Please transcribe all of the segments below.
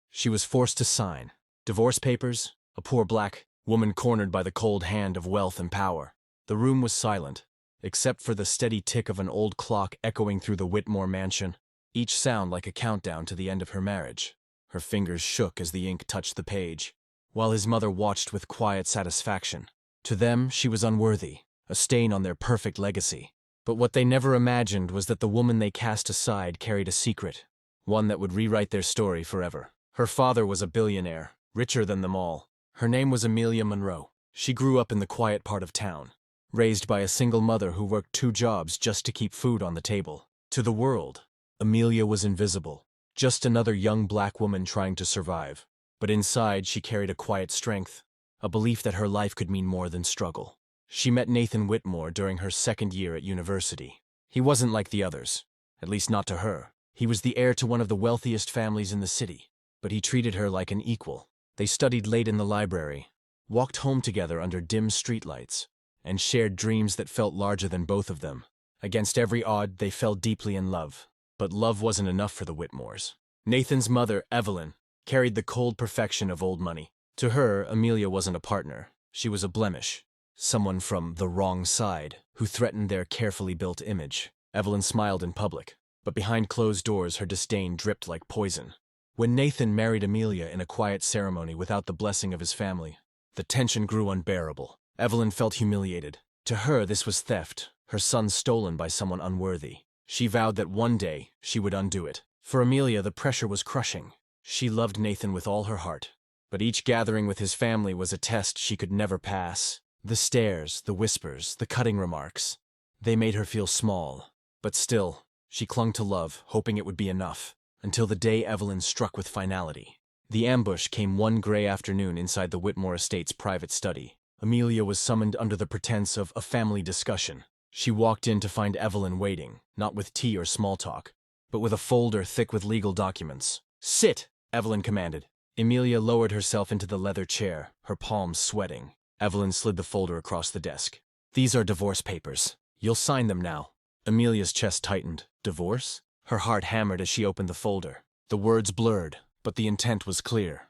She was forced to sign. Divorce papers, a poor black woman cornered by the cold hand of wealth and power. The room was silent, except for the steady tick of an old clock echoing through the Whitmore mansion, each sound like a countdown to the end of her marriage. Her fingers shook as the ink touched the page, while his mother watched with quiet satisfaction. To them, she was unworthy, a stain on their perfect legacy. But what they never imagined was that the woman they cast aside carried a secret, one that would rewrite their story forever. Her father was a billionaire, richer than them all. Her name was Emilia Monroe. She grew up in the quiet part of town, raised by a single mother who worked 2 jobs just to keep food on the table. To the world, Emilia was invisible, just another young black woman trying to survive. But inside, she carried a quiet strength, a belief that her life could mean more than struggle. She met Nathan Whitmore during her 2nd year at university. He wasn't like the others, at least not to her. He was the heir to one of the wealthiest families in the city, but he treated her like an equal. They studied late in the library, walked home together under dim streetlights, and shared dreams that felt larger than both of them. Against every odd, they fell deeply in love. But love wasn't enough for the Whitmores. Nathan's mother, Evelyn, carried the cold perfection of old money. To her, Emilia wasn't a partner. She was a blemish, someone from the wrong side who threatened their carefully built image. Evelyn smiled in public, but behind closed doors her disdain dripped like poison. When Nathan married Emilia in a quiet ceremony without the blessing of his family, the tension grew unbearable. Evelyn felt humiliated. To her, this was theft, her son stolen by someone unworthy. She vowed that one day she would undo it. For Emilia, the pressure was crushing. She loved Nathan with all her heart, but each gathering with his family was a test she could never pass. The stares, the whispers, the cutting remarks, they made her feel small. But still, she clung to love, hoping it would be enough, until the day Evelyn struck with finality. The ambush came one gray afternoon inside the Whitmore estate's private study. Emilia was summoned under the pretense of a family discussion. She walked in to find Evelyn waiting, not with tea or small talk, but with a folder thick with legal documents. "Sit!" Evelyn commanded. Emilia lowered herself into the leather chair, her palms sweating. Evelyn slid the folder across the desk. "These are divorce papers. You'll sign them now." Emilia's chest tightened. Divorce? Her heart hammered as she opened the folder. The words blurred, but the intent was clear.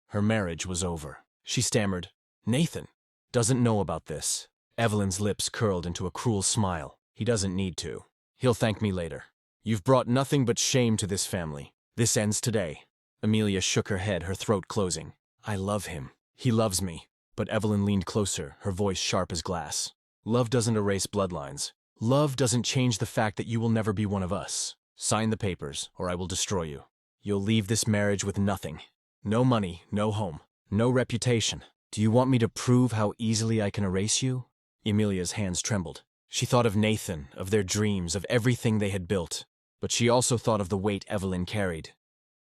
Her marriage was over. She stammered, "Nathan doesn't know about this." Evelyn's lips curled into a cruel smile. "He doesn't need to. He'll thank me later. You've brought nothing but shame to this family. This ends today." Emilia shook her head, her throat closing. "I love him. He loves me." But Evelyn leaned closer, her voice sharp as glass. "Love doesn't erase bloodlines. Love doesn't change the fact that you will never be one of us. Sign the papers, or I will destroy you. You'll leave this marriage with nothing. No money, no home, no reputation. Do you want me to prove how easily I can erase you?" Emilia's hands trembled. She thought of Nathan, of their dreams, of everything they had built. But she also thought of the weight Evelyn carried.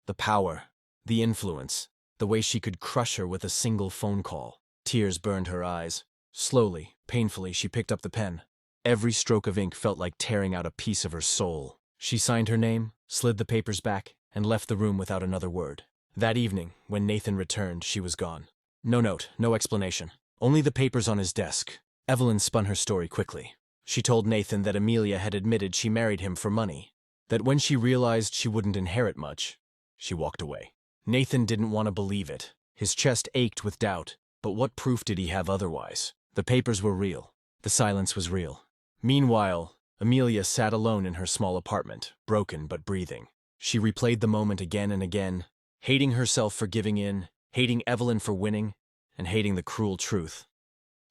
The power, the influence, the way she could crush her with a single phone call. Tears burned her eyes. Slowly, painfully, she picked up the pen. Every stroke of ink felt like tearing out a piece of her soul. She signed her name, slid the papers back, and left the room without another word. That evening, when Nathan returned, she was gone. No note, no explanation. Only the papers on his desk. Evelyn spun her story quickly. She told Nathan that Emilia had admitted she married him for money, that when she realized she wouldn't inherit much, she walked away. Nathan didn't want to believe it. His chest ached with doubt, but what proof did he have otherwise? The papers were real. The silence was real. Meanwhile, Emilia sat alone in her small apartment, broken but breathing. She replayed the moment again and again, hating herself for giving in, hating Evelyn for winning, and hating the cruel truth.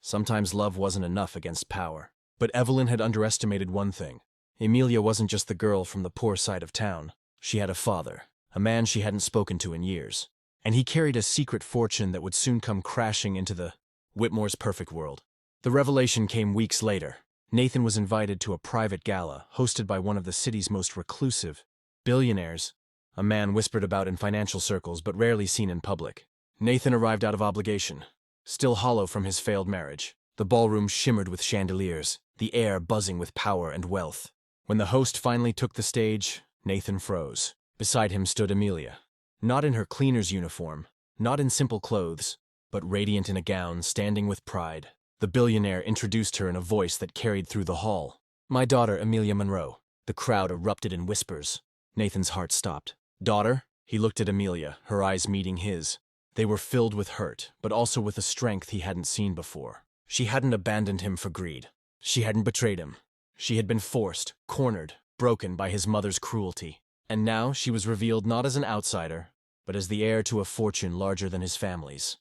Sometimes love wasn't enough against power. But Evelyn had underestimated one thing. Emilia wasn't just the girl from the poor side of town. She had a father, a man she hadn't spoken to in years. And he carried a secret fortune that would soon come crashing into the Whitmore's perfect world. The revelation came weeks later. Nathan was invited to a private gala hosted by one of the city's most reclusive billionaires, a man whispered about in financial circles but rarely seen in public. Nathan arrived out of obligation, still hollow from his failed marriage. The ballroom shimmered with chandeliers, the air buzzing with power and wealth. When the host finally took the stage, Nathan froze. Beside him stood Emilia. Not in her cleaner's uniform, not in simple clothes, but radiant in a gown, standing with pride. The billionaire introduced her in a voice that carried through the hall. "My daughter, Emilia Monroe." The crowd erupted in whispers. Nathan's heart stopped. "Daughter?" He looked at Emilia, her eyes meeting his. They were filled with hurt, but also with a strength he hadn't seen before. She hadn't abandoned him for greed. She hadn't betrayed him. She had been forced, cornered, broken by his mother's cruelty. And now she was revealed not as an outsider, but as the heir to a fortune larger than his family's.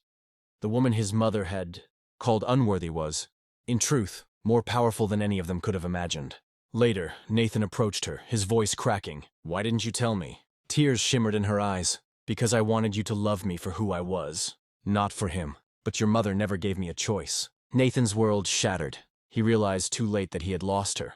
The woman his mother had called unworthy was, in truth, more powerful than any of them could have imagined. Later, Nathan approached her, his voice cracking. "Why didn't you tell me?" Tears shimmered in her eyes. "Because I wanted you to love me for who I was, not for him. But your mother never gave me a choice." Nathan's world shattered. He realized too late that he had lost her.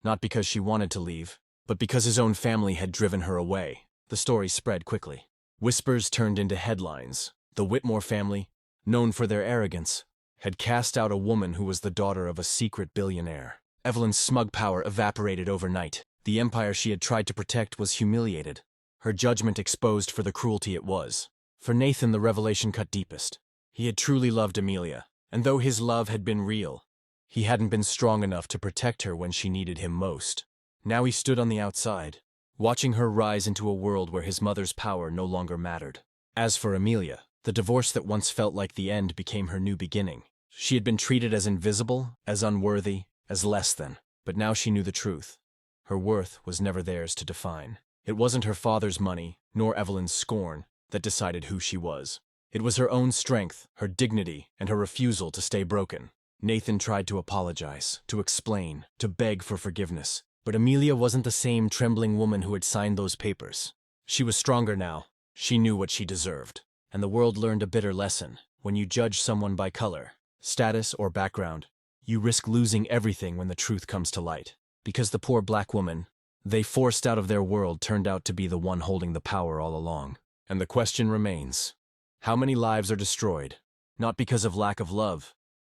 Not because she wanted to leave, but because his own family had driven her away. The story spread quickly. Whispers turned into headlines. The Whitmore family, known for their arrogance, had cast out a woman who was the daughter of a secret billionaire. Evelyn's smug power evaporated overnight. The empire she had tried to protect was humiliated, her judgment exposed for the cruelty it was. For Nathan, the revelation cut deepest. He had truly loved Emilia, and though his love had been real, he hadn't been strong enough to protect her when she needed him most. Now he stood on the outside, watching her rise into a world where his mother's power no longer mattered. As for Emilia, the divorce that once felt like the end became her new beginning. She had been treated as invisible, as unworthy, as less than. But now she knew the truth. Her worth was never theirs to define. It wasn't her father's money, nor Evelyn's scorn, that decided who she was. It was her own strength, her dignity, and her refusal to stay broken. Nathan tried to apologize, to explain, to beg for forgiveness. But Emilia wasn't the same trembling woman who had signed those papers. She was stronger now. She knew what she deserved. And the world learned a bitter lesson. When you judge someone by color, status, or background, you risk losing everything when the truth comes to light. Because the poor black woman they forced out of their world turned out to be the one holding the power all along. And the question remains, how many lives are destroyed, not because of lack of love,